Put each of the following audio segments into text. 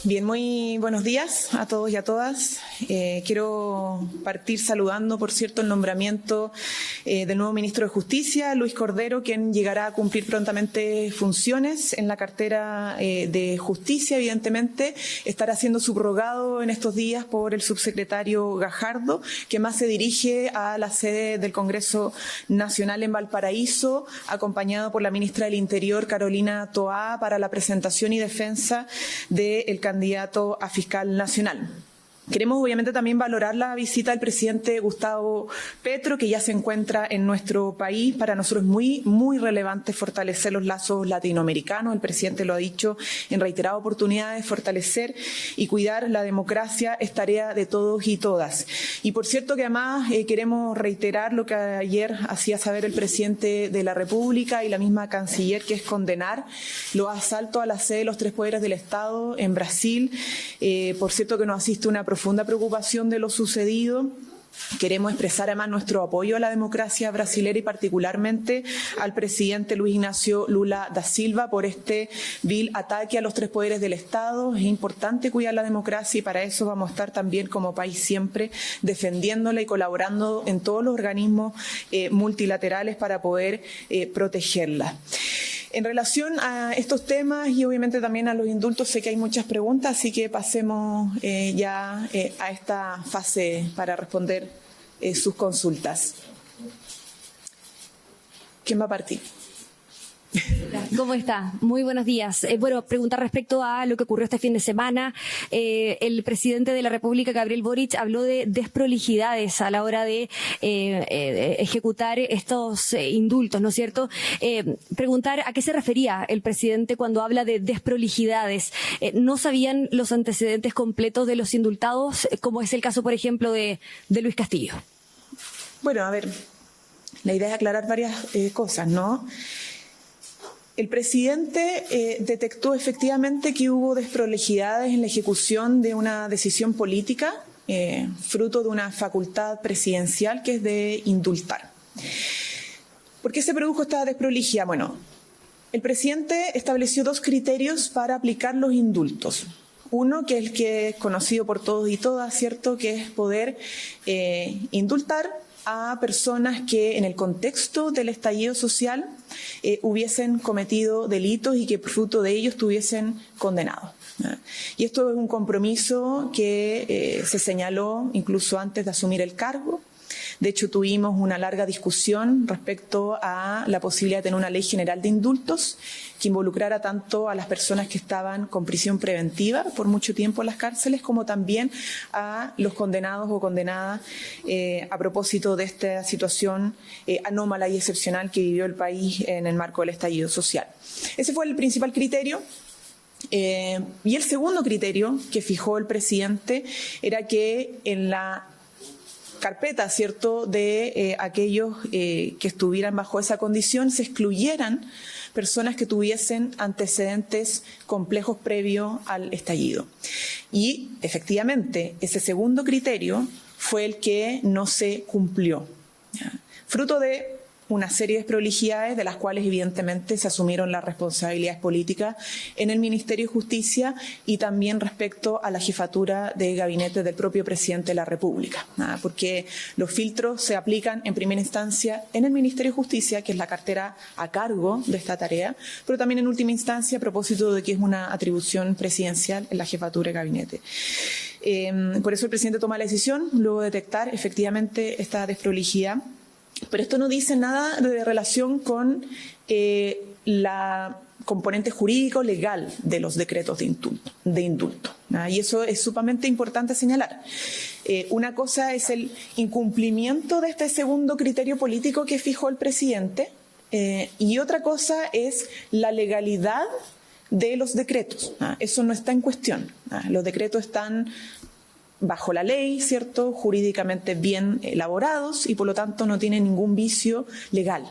Bien, muy buenos días a todos y a todas. Quiero partir saludando, por cierto, el nombramiento del nuevo ministro de Justicia, Luis Cordero, quien llegará a cumplir prontamente funciones en la cartera de Justicia. Evidentemente, estará siendo subrogado en estos días por el subsecretario Gajardo, que más se dirige a la sede del Congreso Nacional en Valparaíso, acompañado por la ministra del Interior, Carolina Toá, para la presentación y defensa del candidato a fiscal nacional. Queremos obviamente también valorar la visita del presidente Gustavo Petro, que ya se encuentra en nuestro país. Para nosotros es muy relevante fortalecer los lazos latinoamericanos. El presidente lo ha dicho en reiteradas oportunidades, fortalecer y cuidar la democracia es tarea de todos y todas. Y por cierto que además queremos reiterar lo que ayer hacía saber el presidente de la República y la misma canciller, que es condenar los asaltos a la sede de los tres poderes del Estado en Brasil. Por cierto que nos asiste una profunda preocupación de lo sucedido. Queremos expresar además nuestro apoyo a la democracia brasilera y particularmente al presidente Luis Ignacio Lula da Silva por este vil ataque a los tres poderes del Estado. Es importante cuidar la democracia y para eso vamos a estar también como país siempre defendiéndola y colaborando en todos los organismos multilaterales para poder protegerla. En relación a estos temas y obviamente también a los indultos, sé que hay muchas preguntas, así que pasemos ya a esta fase para responder sus consultas. ¿Quién va a partir? ¿Cómo está? Muy buenos días. Bueno, preguntar respecto a lo que ocurrió este fin de semana. El presidente de la República, Gabriel Boric, habló de desprolijidades a la hora de ejecutar estos indultos, ¿no es cierto? Preguntar a qué se refería el presidente cuando habla de desprolijidades. ¿No sabían los antecedentes completos de los indultados, como es el caso, por ejemplo, de Luis Castillo? Bueno, a ver, la idea es aclarar varias cosas, ¿no? El presidente detectó efectivamente que hubo desprolijidades en la ejecución de una decisión política, fruto de una facultad presidencial que es de indultar. ¿Por qué se produjo esta desprolijidad? Bueno, el presidente estableció dos criterios para aplicar los indultos. Uno, que es el que es conocido por todos y todas, ¿cierto?, que es poder indultar a personas que en el contexto del estallido social hubiesen cometido delitos y que fruto de ellos estuviesen condenados. Y esto es un compromiso que se señaló incluso antes de asumir el cargo. De hecho, tuvimos una larga discusión respecto a la posibilidad de tener una ley general de indultos que involucrara tanto a las personas que estaban con prisión preventiva por mucho tiempo en las cárceles, como también a los condenados o condenadas a propósito de esta situación anómala y excepcional que vivió el país en el marco del estallido social. Ese fue el principal criterio. Y el segundo criterio que fijó el presidente era que en la carpeta, ¿cierto?, de aquellos que estuvieran bajo esa condición, se excluyeran personas que tuviesen antecedentes complejos previo al estallido. Y efectivamente, ese segundo criterio fue el que no se cumplió, ¿ya? Fruto de una serie de desprolijidades de las cuales evidentemente se asumieron las responsabilidades políticas en el Ministerio de Justicia y también respecto a la jefatura de gabinete del propio presidente de la República, porque los filtros se aplican en primera instancia en el Ministerio de Justicia, que es la cartera a cargo de esta tarea, pero también en última instancia a propósito de que es una atribución presidencial en la jefatura de gabinete. Por eso el presidente toma la decisión, luego de detectar efectivamente esta desprolijidad. Pero esto no dice nada de relación con la componente jurídico legal de los decretos de indulto. Y eso es sumamente importante señalar. Una cosa es el incumplimiento de este segundo criterio político que fijó el presidente y otra cosa es la legalidad de los decretos. Eso no está en cuestión. Los decretos están bajo la ley, ¿cierto?, jurídicamente bien elaborados y por lo tanto no tienen ningún vicio legal.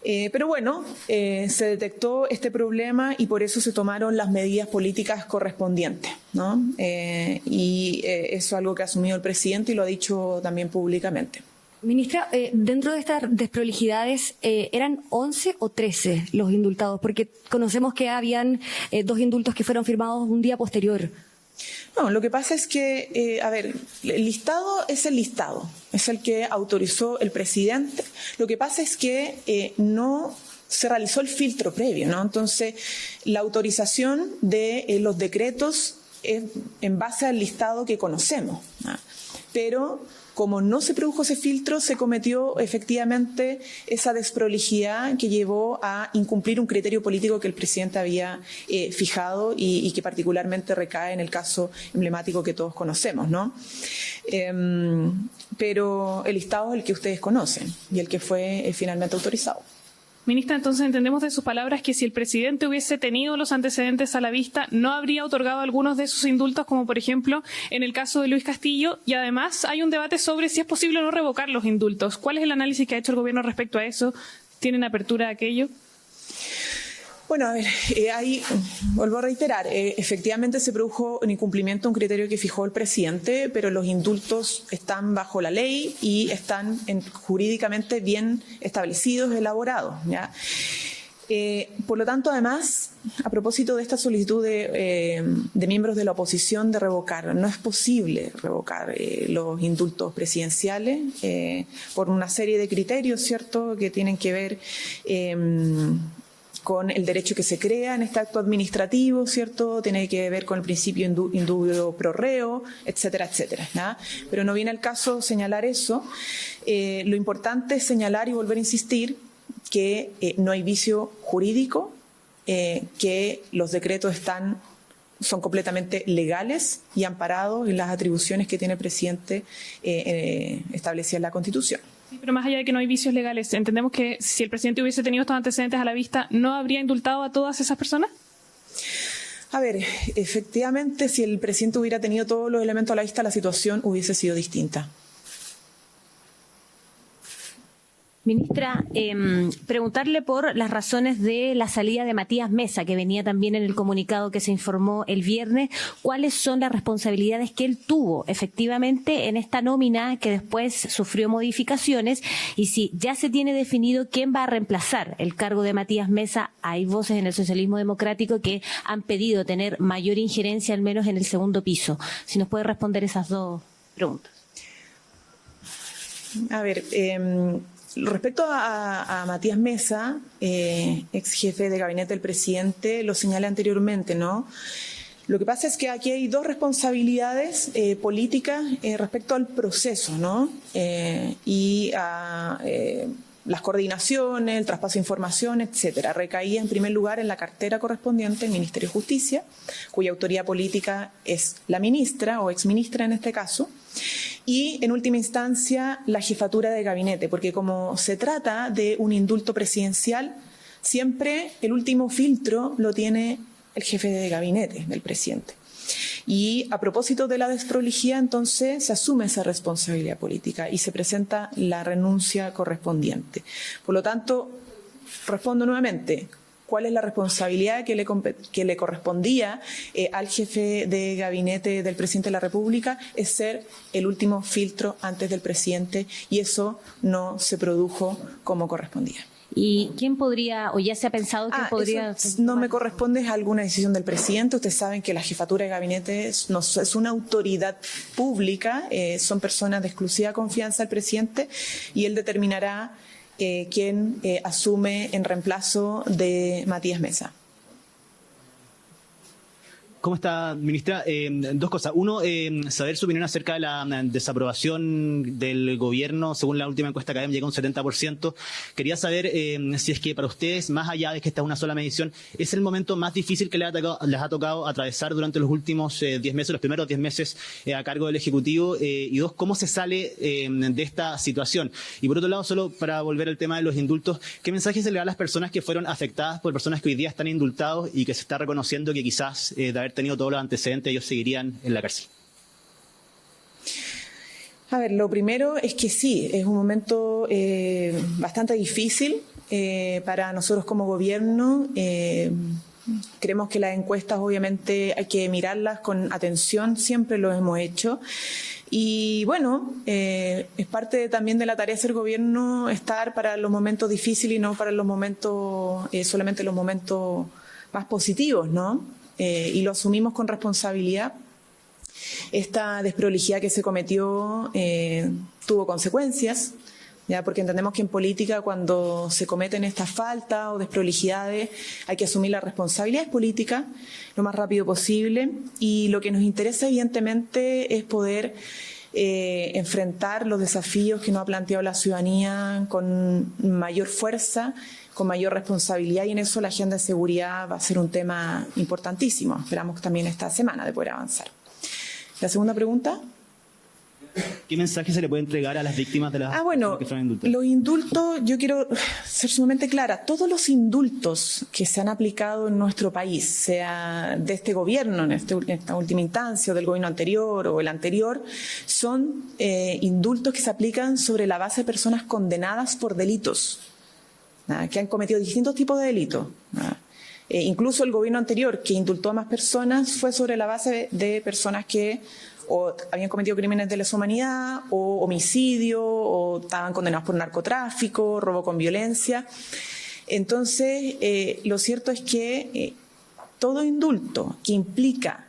Pero bueno, se detectó este problema y por eso se tomaron las medidas políticas correspondientes, ¿no? Y eso es algo que ha asumido el presidente y lo ha dicho también públicamente. Ministra, dentro de estas desprolijidades, ¿eran 11 o 13 los indultados? Porque conocemos que habían 2 indultos que fueron firmados un día posterior. No, lo que pasa es que, el listado es el listado, es el que autorizó el presidente. Lo que pasa es que no se realizó el filtro previo, ¿no? Entonces, la autorización de los decretos es en base al listado que conocemos, ¿no? Pero como no se produjo ese filtro, se cometió efectivamente esa desprolijidad que llevó a incumplir un criterio político que el presidente había fijado y que particularmente recae en el caso emblemático que todos conocemos, ¿no? Pero el listado es el que ustedes conocen y el que fue finalmente autorizado. Ministra, entonces entendemos de sus palabras que si el presidente hubiese tenido los antecedentes a la vista, no habría otorgado algunos de sus indultos, como por ejemplo en el caso de Luis Castillo, y además hay un debate sobre si es posible o no revocar los indultos. ¿Cuál es el análisis que ha hecho el gobierno respecto a eso? ¿Tienen apertura a aquello? Bueno, a ver, ahí vuelvo a reiterar, efectivamente se produjo un incumplimiento de un criterio que fijó el presidente, pero los indultos están bajo la ley y están jurídicamente bien establecidos, elaborados, ¿ya? Por lo tanto, además, a propósito de esta solicitud de miembros de la oposición de revocar, no es posible revocar los indultos presidenciales por una serie de criterios, ¿cierto?, que tienen que ver con el derecho que se crea en este acto administrativo, ¿cierto? Tiene que ver con el principio indubio pro reo, etcétera, etcétera, ¿no? Pero no viene al caso señalar eso. Lo importante es señalar y volver a insistir que no hay vicio jurídico, que los decretos son completamente legales y amparados en las atribuciones que tiene el presidente establecidas en la Constitución. Sí, pero más allá de que no hay vicios legales, ¿entendemos que si el presidente hubiese tenido estos antecedentes a la vista, no habría indultado a todas esas personas? A ver, efectivamente, si el presidente hubiera tenido todos los elementos a la vista, la situación hubiese sido distinta. Ministra, preguntarle por las razones de la salida de Matías Mesa, que venía también en el comunicado que se informó el viernes. ¿Cuáles son las responsabilidades que él tuvo efectivamente en esta nómina que después sufrió modificaciones? Y si ya se tiene definido quién va a reemplazar el cargo de Matías Mesa, hay voces en el socialismo democrático que han pedido tener mayor injerencia, al menos en el segundo piso. Si nos puede responder esas dos preguntas. A ver, respecto a Matías Mesa, ex jefe de gabinete del presidente, lo señalé anteriormente, ¿no? Lo que pasa es que aquí hay dos responsabilidades políticas respecto al proceso, ¿no? Y a las coordinaciones, el traspaso de información, etcétera. Recaía en primer lugar en la cartera correspondiente, el Ministerio de Justicia, cuya autoridad política es la ministra o exministra en este caso, y en última instancia la jefatura de gabinete, porque como se trata de un indulto presidencial, siempre el último filtro lo tiene el jefe de gabinete del presidente. Y a propósito de la desprolijidad, entonces se asume esa responsabilidad política y se presenta la renuncia correspondiente. Por lo tanto, respondo nuevamente, ¿cuál es la responsabilidad que le correspondía al jefe de gabinete del presidente de la República? Es ser el último filtro antes del presidente, y eso no se produjo como correspondía. ¿Y quién podría, o ya se ha pensado quién podría...? No me corresponde, es alguna decisión del presidente. Ustedes saben que la jefatura de gabinete es una autoridad pública, son personas de exclusiva confianza del presidente, y él determinará quién asume en reemplazo de Matías Mesa. ¿Cómo está, ministra? Dos cosas. Uno, saber su opinión acerca de la desaprobación del gobierno. Según la última encuesta académica, llega a un 70%. Quería saber si es que para ustedes, más allá de que esta es una sola medición, es el momento más difícil que les ha tocado atravesar durante los últimos 10 meses, los primeros 10 meses a cargo del Ejecutivo. Y dos, ¿cómo se sale de esta situación? Y por otro lado, solo para volver al tema de los indultos, ¿qué mensaje se le da a las personas que fueron afectadas por personas que hoy día están indultados y que se está reconociendo que quizás de haber tenido todos los antecedentes, ellos seguirían en la cárcel? A ver, lo primero es que sí, es un momento bastante difícil para nosotros como gobierno. Creemos que las encuestas obviamente hay que mirarlas con atención, siempre lo hemos hecho. Y bueno, es parte también de la tarea de ser gobierno estar para los momentos difíciles y no para los momentos, solamente los momentos más positivos, ¿no? Y lo asumimos con responsabilidad. Esta desprolijidad que se cometió tuvo consecuencias, ¿ya? Porque entendemos que en política cuando se cometen estas faltas o desprolijidades hay que asumir las responsabilidades políticas lo más rápido posible, y lo que nos interesa evidentemente es poder enfrentar los desafíos que nos ha planteado la ciudadanía con mayor fuerza, con mayor responsabilidad, y en eso la agenda de seguridad va a ser un tema importantísimo. Esperamos también esta semana de poder avanzar. La segunda pregunta. ¿Qué mensaje se le puede entregar a las víctimas de las bueno, que fueron indultadas? Los indultos, yo quiero ser sumamente clara, todos los indultos que se han aplicado en nuestro país, sea de este gobierno en esta última instancia o del gobierno anterior o el anterior, son indultos que se aplican sobre la base de personas condenadas por delitos, que han cometido distintos tipos de delitos. Incluso el gobierno anterior, que indultó a más personas, fue sobre la base de personas que o habían cometido crímenes de lesa humanidad, o homicidio, o estaban condenados por narcotráfico, robo con violencia. Entonces, lo cierto es que todo indulto que implica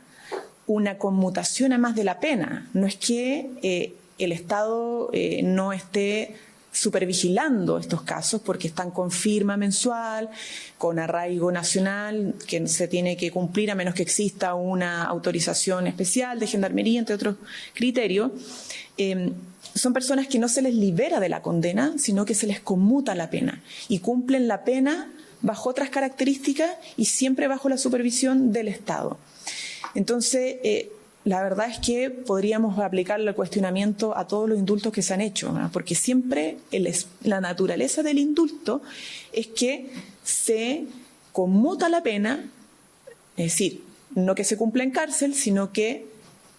una conmutación a más de la pena, no es que el Estado no esté supervigilando estos casos, porque están con firma mensual, con arraigo nacional, que se tiene que cumplir a menos que exista una autorización especial de gendarmería, entre otros criterios. Son personas que no se les libera de la condena, sino que se les conmuta la pena y cumplen la pena bajo otras características y siempre bajo la supervisión del Estado. Entonces, la verdad es que podríamos aplicarle el cuestionamiento a todos los indultos que se han hecho, ¿no? Porque siempre la naturaleza del indulto es que se conmuta la pena, es decir, no que se cumpla en cárcel, sino que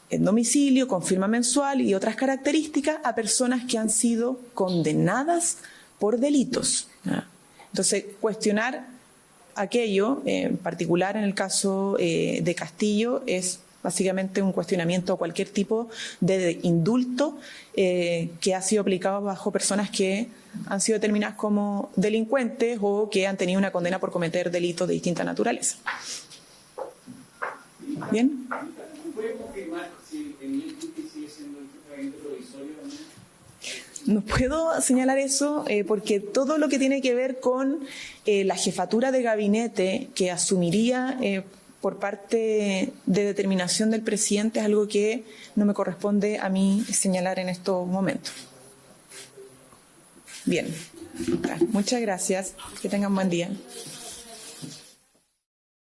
en domicilio, con firma mensual y otras características a personas que han sido condenadas por delitos, ¿no? Entonces, cuestionar aquello, en particular en el caso de Castillo, es básicamente un cuestionamiento a cualquier tipo de indulto que ha sido aplicado bajo personas que han sido determinadas como delincuentes o que han tenido una condena por cometer delitos de distinta naturaleza. ¿Bien? ¿Puede confirmar si el IEPT sigue siendo el tratamiento provisorio también? No puedo señalar eso porque todo lo que tiene que ver con la jefatura de gabinete que asumiría por parte de determinación del presidente es algo que no me corresponde a mí señalar en estos momentos. Bien, muchas gracias. Que tengan buen día.